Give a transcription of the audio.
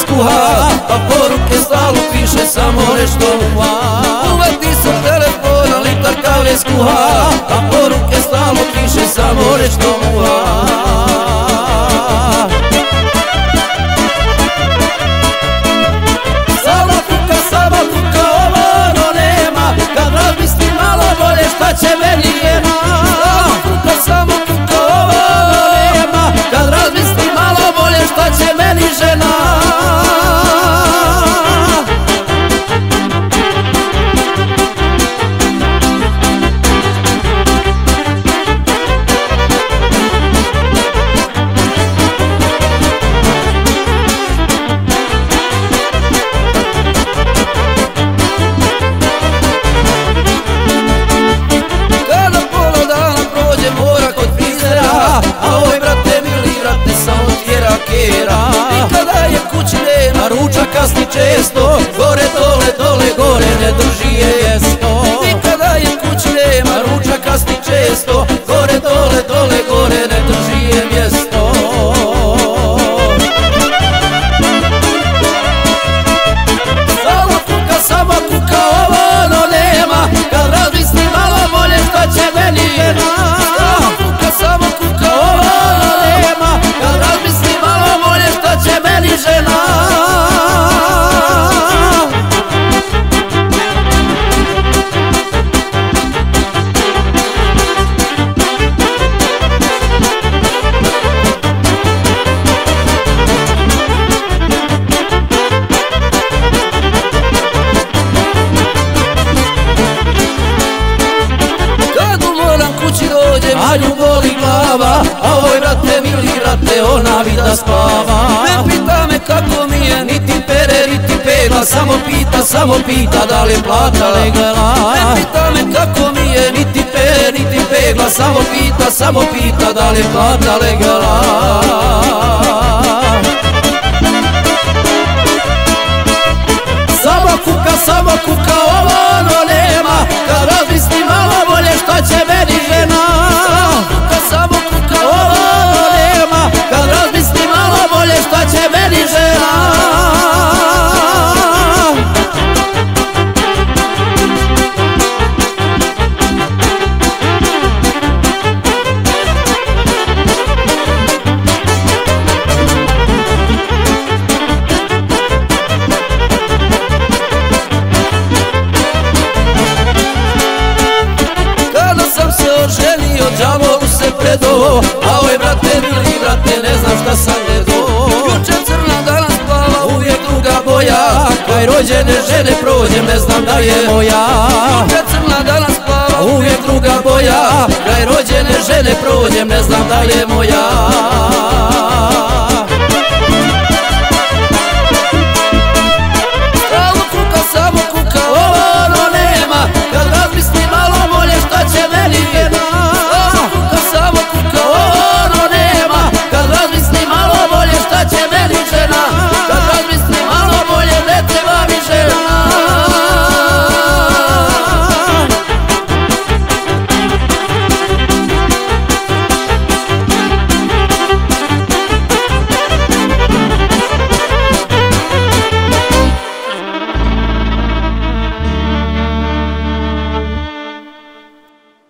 skuha, a poruke stalno piše samo nešto muha. Uvati se telefon, a litar kave skuha, a poruke stalno piše samo nešto muha. Sama kuka, ovo no nema, kad razmislim malo bolje šta će meni žena. Samo kuka, ovo no nema, kad razmislim malo bolje šta će meni žena. Nikada je kući nema, ručak kasni često, gore dole, dole, gore, ne drži je mjesto. Nikada je kući nema, ručak kasni često, gore dole, dole, gore, ne drži je mjesto. Sama kuka, ovo no nema, kad razmislim malo bolje šta će meni žena. Sama kuka, ovo no nema, kad razmislim malo bolje šta će meni žena. A nju boli glava, a oj brate, mili brate, ona bi da spava. Ne pita me kako mi je, niti pere, niti pegla, samo pita da li je plata legala. Ne pita me kako mi je, niti pere, niti pegla, samo pita da li je plata legala. Samo kuka, ovo no nema, kad razmislim malo bolje šta će meni žena. Samo kuka, ovo no nema, kad razmislim malo bolje šta će meni žena. Đavolu se predo, a oj brate, mili brate, ne znam šta sam gledo. Juče crna, danas plava, uvijek druga boja, kaj rođene žene prođem, ne znam da je moja. Juče crna, danas plava, uvijek druga boja, kaj rođene žene prođem, ne znam da je moja.